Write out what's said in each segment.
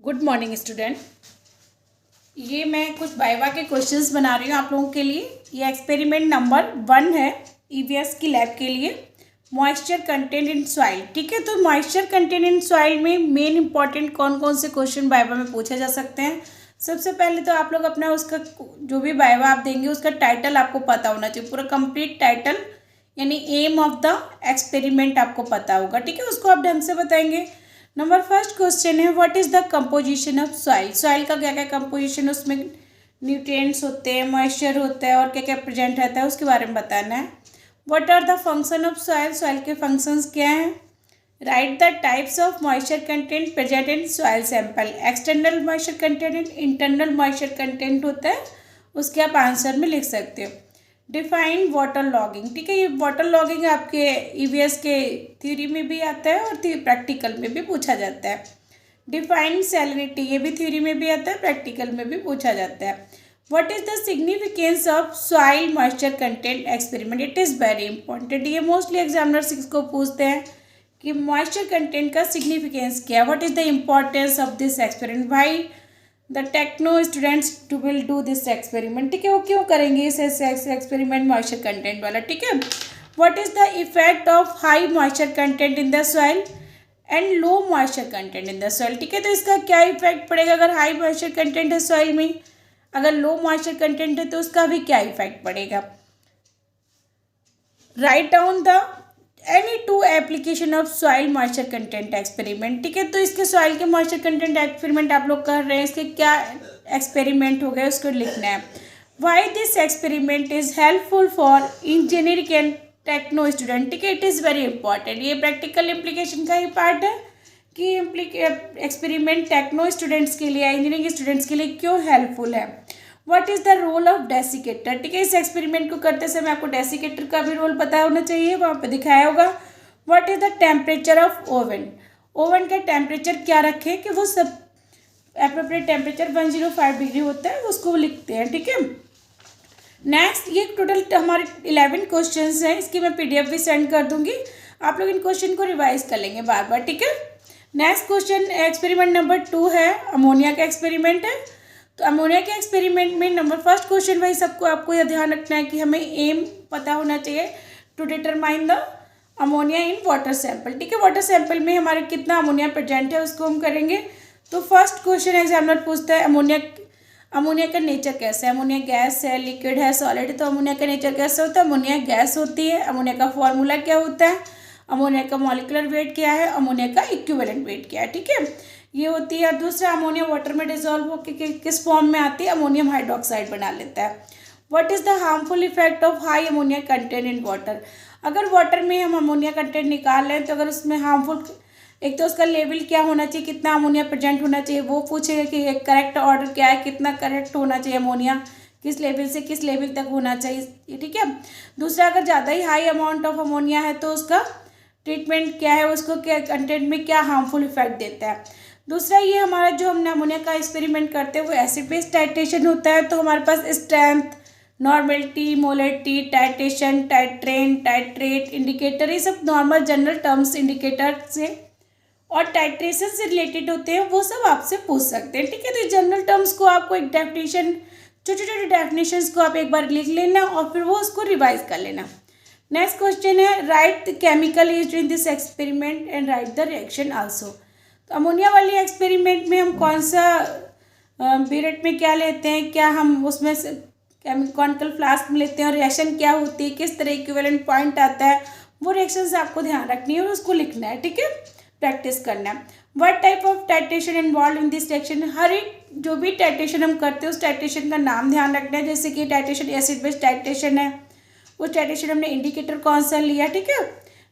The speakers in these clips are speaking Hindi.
Good morning student. ये मैं कुछ वाइवा के क्वेश्चंस बना रही हूँ आप लोगों के लिए। ये एक्सपेरिमेंट नंबर 1 है ईवीएस की लैब के लिए। मॉइस्चर कंटेंट इन सॉइल, ठीक है। तो मॉइस्चर कंटेंट इन सॉइल में मेन इंपॉर्टेंट कौन कौन से क्वेश्चन वाइवा में पूछे जा सकते हैं। सबसे पहले तो आप लोग अपना उसका जो भी वाइवा आप देंगे उसका टाइटल आपको पता होना चाहिए, पूरा कंप्लीट टाइटल, यानी एम ऑफ द एक्सपेरिमेंट आपको पता होगा, ठीक है। उसको आप ढंग से बताएंगे। नंबर फर्स्ट क्वेश्चन है what is the composition of soil. Soil का क्या क्या कंपोजिशन, उसमें न्यूट्रिएंट्स होते हैं, मॉइस्चर होता है और क्या क्या प्रेजेंट रहता है उसके बारे में बताना है। What are the function of soil, soil के फंक्शंस क्या हैं। Write the types of moisture content present in soil sample. External moisture content, internal moisture content होता है, उसके आप आंसर में लिख सकते हो। डिफाइन वाटर लॉगिंग, ठीक है। ये वाटर लॉगिंग आपके ईवीएस के थ्योरी में भी आता है और प्रैक्टिकल में भी पूछा जाता है। डिफाइन सैलिनिटी, ये भी थ्योरी में भी आता है, प्रैक्टिकल में भी पूछा जाता है। What is the significance of soil moisture content experiment, it is very important. ये मोस्टली एग्जामिनर्स इसको पूछते हैं कि मॉइस्चर कंटेंट का सिग्निफिकेंस क्या है। What is the importance of this experiment, why the techno students to will do this experiment, ठीक है। वो क्यों करेंगे इस एक्सपेरिमेंट मॉइस्चर कंटेंट वाला, ठीक है। What is the effect of high moisture content in the soil and low moisture content in the soil, ठीक है। तो इसका क्या इफेक्ट पड़ेगा अगर हाई मॉइस्चर कंटेंट है सॉइल में, अगर लो मॉइस्चर कंटेंट है तो उसका भी क्या इफेक्ट पड़ेगा। Write down the any two application of soil moisture content experiment, ठीक है। तो इसके सॉइल के मॉइस्चर कंटेंट एक्सपेरिमेंट आप लोग कर रहे हैं, इसके क्या एक्सपेरिमेंट हो गए उसको लिखना है। Why this experiment is helpful for engineering and techno student, ठीक है। It is very important. ये प्रैक्टिकल इम्प्लीकेशन का ही पार्ट है कि एक्सपेरिमेंट टेक्नो स्टूडेंट्स के लिए, इंजीनियरिंग स्टूडेंट्स के लिए क्यों हेल्पफुल है। What is the role of desiccator, ठीक है। इस एक्सपेरिमेंट को करते समय आपको डेसिकेटर का भी रोल पता होना चाहिए, वहाँ पे दिखाया होगा। What is the temperature of oven, oven का टेम्परेचर क्या रखें कि वो सब एप्रोप्रिएट टेम्परेचर 105 डिग्री होता है, उसको लिखते हैं, ठीक है। नेक्स्ट, ये टोटल हमारे 11 क्वेश्चन हैं, इसकी मैं PDF भी सेंड कर दूंगी, आप लोग इन क्वेश्चन को रिवाइज कर लेंगे बार बार, ठीक है। नेक्स्ट क्वेश्चन एक्सपेरिमेंट नंबर 2 है, अमोनिया का एक्सपेरिमेंट है। तो अमोनिया के एक्सपेरिमेंट में नंबर फर्स्ट क्वेश्चन भाई सबको आपको यह ध्यान रखना है कि हमें एम पता होना चाहिए to determine the ammonia in water sample, ठीक है। वाटर सैंपल में हमारे कितना अमोनिया प्रेजेंट है उसको हम करेंगे। तो फर्स्ट क्वेश्चन एग्जामिनर पूछता है अमोनिया का नेचर कैसा है। अमोनिया गैस है, लिक्विड है, सॉलिड है। तो अमोनिया का नेचर कैसा होता है, अमोनिया गैस होती है। अमोनिया का फॉर्मूला क्या होता है, अमोनिया का मॉलिक्यूलर वेट क्या है, अमोनिया का इक्विवेलेंट वेट क्या है, ठीक है, ये होती है। और दूसरा, अमोनिया वाटर में डिजोल्व होकर किस फॉर्म में आती है, अमोनियम हाइड्रोक्साइड बना लेता है। What is the harmful effect of high ammonia content in water, अगर वाटर में हम अमोनिया कंटेंट निकाल लें तो अगर उसमें हार्मफुल, एक तो उसका लेवल क्या होना चाहिए, कितना अमोनिया प्रेजेंट होना चाहिए, वो पूछेगा कि एक करेक्ट ऑर्डर क्या है, कितना करेक्ट होना चाहिए अमोनिया, किस लेवल से किस लेवल तक होना चाहिए, ठीक है। दूसरा, अगर ज़्यादा ही हाई अमाउंट ऑफ अमोनिया है तो उसका ट्रीटमेंट क्या है, उसको क्या कंटेंट में क्या हार्मफुल इफेक्ट देता है। दूसरा, ये हमारा जो हम अमोनिया का एक्सपेरिमेंट करते हैं वो एसिड बेस टाइट्रेशन होता है। तो हमारे पास strength, normality, molarity, titration, titrant, titrate, indicator, ये सब नॉर्मल जनरल टर्म्स इंडिकेटर से और टाइट्रेशन से रिलेटेड होते हैं, वो सब आपसे पूछ सकते हैं, ठीक है। तो जनरल टर्म्स को आपको एक डेफिनेशन, छोटे छोटे डेफिनेशंस को आप एक बार लिख लेना और फिर वो उसको रिवाइज कर लेना। नेक्स्ट क्वेश्चन है write the chemical used in this experiment and right the reaction also. तो अमोनिया वाली एक्सपेरिमेंट में हम कौन सा पीरियड में क्या लेते हैं, क्या हम उसमें से कॉनिकल फ्लास्क में लेते हैं और रिएक्शन क्या होती है, किस तरह इक्विवेलेंट पॉइंट आता है, वो रिएक्शन से आपको ध्यान रखनी है और उसको लिखना है, ठीक है, प्रैक्टिस करना है। What type of titration involve in this reaction, हर एक जो भी टाइट्रेशन हम करते हैं उस टाइट्रेशन का नाम ध्यान रखना है। जैसे कि टाइट्रेशन एसिड बेस टाइट्रेशन है, उस टाइट्रेशन हमने इंडिकेटर कौन सा लिया, ठीक है।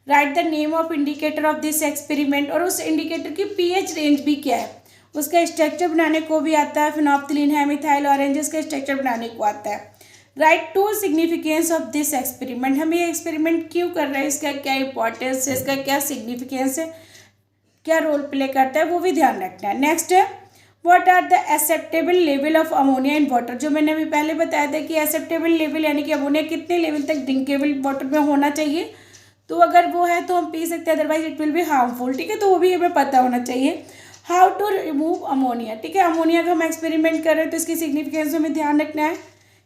Write the name of indicator of this experiment, और उस इंडिकेटर की pH रेंज भी क्या है, उसका स्ट्रक्चर बनाने को भी आता है। फिनोप्थिलीन है, मिथाइल ऑरेंजेस का स्ट्रक्चर बनाने को आता है। Write to significance of this experiment, हम ये एक्सपेरिमेंट क्यों कर रहे हैं, इसका क्या इंपॉर्टेंस है, इसका क्या सिग्निफिकेंस है, क्या रोल प्ले करता है, वो भी ध्यान रखना है। नेक्स्ट है what are the acceptable level of ammonia in water, जो मैंने अभी पहले बताया था कि एक्सेप्टेबल लेवल यानी कि अमोनिया कितने लेवल तक ड्रिंकेबल वाटर में होना चाहिए। तो अगर वो है तो हम पी सकते हैं, otherwise it will be harmful, ठीक है। तो वो भी हमें पता होना चाहिए। हाउ टू रिमूव अमोनिया, ठीक है। अमोनिया का हम एक्सपेरिमेंट कर रहे हैं तो इसकी सिग्निफिकेंस हमें ध्यान रखना है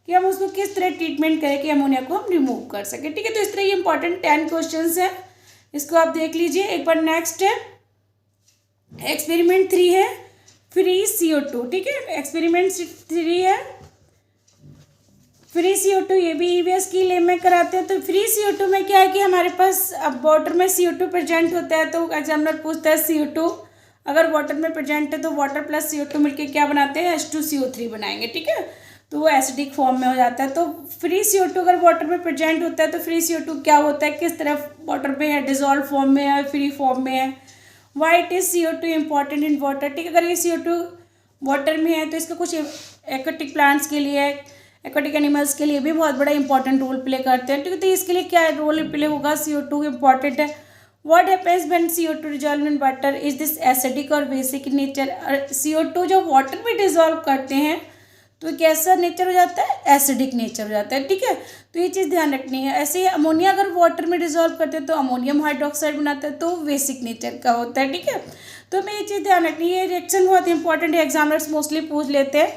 कि हम उसको किस तरह ट्रीटमेंट करें कि अमोनिया को हम रिमूव कर सकें, ठीक है। तो इस तरह ये इंपॉर्टेंट 10 क्वेश्चन है, इसको आप देख लीजिए एक बार। नेक्स्ट है एक्सपेरिमेंट 3 है फ्री CO2, ठीक है। एक्सपेरिमेंट 3 है फ्री CO2, ये भी EVS की लैब में कराते हैं। तो फ्री CO2 में क्या है कि हमारे पास अब वाटर में CO2 प्रेजेंट होता है, तो एग्जामिनर पूछता है CO2 अगर वाटर में प्रेजेंट है तो वाटर प्लस CO2 मिलके क्या बनाते हैं, H2CO3 बनाएंगे, ठीक है। तो वो एसिडिक फॉर्म में हो जाता है। तो फ्री CO2 अगर वाटर में प्रेजेंट होता है तो फ्री CO2 क्या होता है, किस तरह वाटर में है, डिजॉल्व फॉर्म में है, फ्री फॉर्म में है। Why it is CO2 important in water, ठीक है। अगर ये CO2 वाटर में है तो इसका कुछ एक्वेटिक प्लांट्स के लिए, एक्वेटिक एनिमल्स के लिए भी बहुत बड़ा इंपॉर्टेंट रोल प्ले करते हैं, ठीक है। तो इसके लिए क्या रोल प्ले होगा, CO2 इम्पॉर्टेंट है। What happens when CO2 dissolve in water, is this acidic और बेसिक इन नेचर। CO2 जो वाटर में डिजॉल्व करते हैं तो कैसा नेचर हो जाता है, एसिडिक नेचर हो जाता है, ठीक है। तो ये चीज़ ध्यान रखनी है। ऐसे ही अमोनिया अगर वाटर में डिजॉल्व करते हैं तो अमोनियम हाइड्रोक्साइड बनाता है, तो बेसिक नेचर का होता है, ठीक है। तो हमें ये चीज़ ध्यान रखनी है। ये रिएक्शन बहुत इंपॉर्टेंट है, एग्जामिनर्स मोस्टली पूछ लेते हैं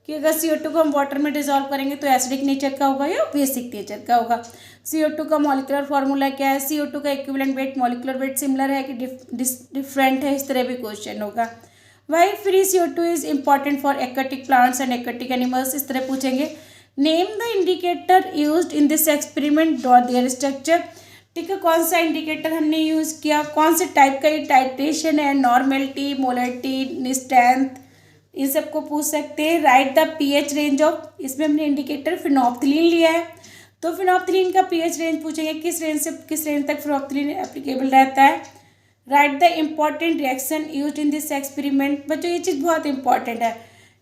कि अगर CO2 को हम वाटर में डिजॉल्व करेंगे तो एसिडिक नेचर का होगा या बेसिक नेचर का होगा। CO2 का मॉलिक्यूलर फार्मूला क्या है, CO2 का equivalent weight, molecular weight similar है कि डिफरेंट है, इस तरह भी क्वेश्चन होगा। Why free CO2 is important for aquatic plants and aquatic animals, इस तरह पूछेंगे। Name the indicator used in this experiment, draw their structure, ठीक है। कौन सा इंडिकेटर हमने यूज़ किया, कौन से टाइप का ये टाइट्रेशन है, नॉर्मेलिटी, मोलरिटी, स्ट्रेंथ, इन सबको पूछ सकते हैं। Write the pH range of, इसमें हमने इंडिकेटर फिनोप्थिलीन लिया है तो फिनोप्थिलीन का pH रेंज पूछेंगे, किस रेंज से किस रेंज तक फिनोप्थिलीन एप्लीकेबल रहता है। Write the important reaction used in this experiment, बच्चों ये चीज़ बहुत इंपॉर्टेंट है।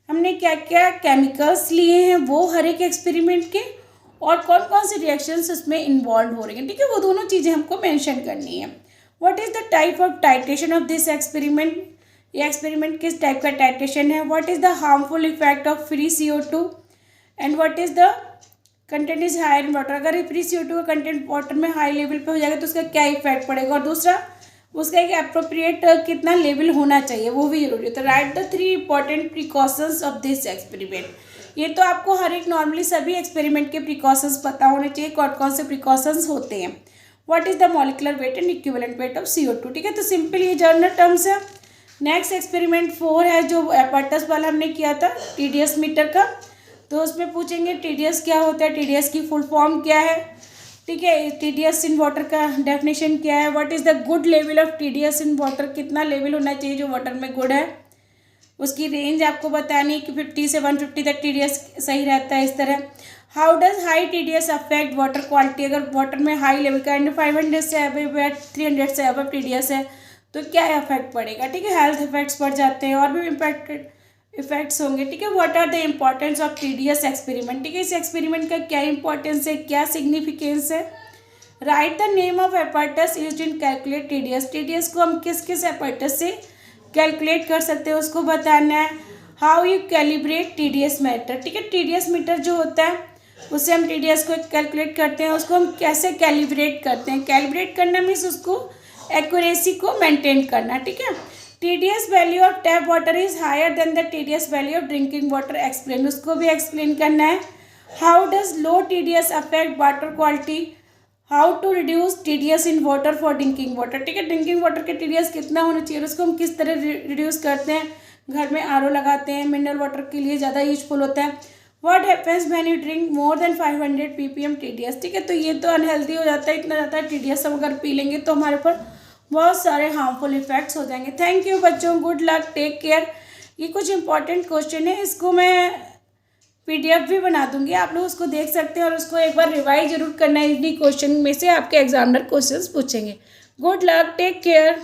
हमने क्या क्या केमिकल्स लिए हैं वो हर एक एक्सपेरिमेंट के, और कौन कौन से रिएक्शंस उसमें इन्वॉल्व हो रहे हैं, ठीक है, वो दोनों चीज़ें हमको मेंशन करनी है। What is the type of titration of this experiment, ये एक्सपेरिमेंट किस टाइप का टाइट्रेशन है। What is the harmful effect of free CO2 and what is the content is higher in water, अगर फ्री CO2 का कंटेंट वाटर में हाई लेवल पे हो जाएगा तो उसका क्या इफेक्ट पड़ेगा, और दूसरा उसका एक अप्रोप्रिएट कितना लेवल होना चाहिए वो भी जरूरी है। तो right the 3 important precautions of this experiment, ये तो आपको हर एक नॉर्मली सभी एक्सपेरिमेंट के प्रिकॉशंस पता होने चाहिए, कौन कौन से प्रिकॉशंस होते हैं। What is the molecular weight and equivalent weight of CO2, ठीक है। तो सिंपल ये जर्नल टर्म्स है। नेक्स्ट एक्सपेरिमेंट 4 है जो एपर्टस वाला हमने किया था TDS मीटर का, तो उसमें पूछेंगे TDS क्या होता है, TDS की फुल फॉर्म क्या है, ठीक है। TDS इन वाटर का डेफिनेशन क्या है। What is the good level of TDS in water, कितना लेवल होना चाहिए जो वाटर में गुड है, उसकी रेंज आपको बतानी कि 50 से 150 तक TDS सही रहता है, इस तरह। How does high TDS affect water quality, अगर वाटर में हाई लेवल का 500 से अबव या 300 से अबव TDS है तो क्या इफेक्ट पड़ेगा, ठीक है। हेल्थ इफेक्ट्स बढ़ जाते हैं और भी इम्पैक्टेड इफेक्ट्स होंगे, ठीक है। What are the importance of TDS experiment, ठीक है, इस एक्सपेरिमेंट का क्या इंपॉर्टेंस है, क्या सिग्निफिकेंस है। Write the name of apparatus used in calculate TDS, TDS को हम किस किस एपर्टस से कैलकुलेट कर सकते हैं उसको बताना है। How you calibrate TDS meter, ठीक है। TDS मीटर जो होता है उससे हम TDS को कैलकुलेट करते हैं, उसको हम कैसे कैलिब्रेट करते हैं। कैलिब्रेट करना मीन्स उसको एक्यूरेसी को मेंटेन करना, ठीक है। TDS value of tap water is higher than the TDS value of drinking water, explain, उसको भी एक्सप्लेन करना है। How does low TDS affect water quality, how to reduce TDS in water for drinking water, ठीक है। ड्रिंकिंग वाटर के TDS कितना होना चाहिए, उसको हम किस तरह रिड्यूस करते हैं, घर में RO लगाते हैं, मिनरल वाटर के लिए ज़्यादा यूजफुल होता है। What happens when you drink more than 500 ppm TDS, ठीक है। तो ये तो अनहेल्दी हो जाता है, इतना ज़्यादा TDS हम अगर पी लेंगे तो हमारे ऊपर बहुत सारे हार्मफुल इफेक्ट्स हो जाएंगे। थैंक यू बच्चों, गुड लक, टेक केयर। ये कुछ इंपॉर्टेंट क्वेश्चन है, इसको मैं PDF भी बना दूंगी, आप लोग उसको देख सकते हैं और उसको एक बार रिवाइज जरूर करना है, इन्हीं क्वेश्चन में से आपके एग्जामिनर क्वेश्चंस पूछेंगे। Good luck, take care.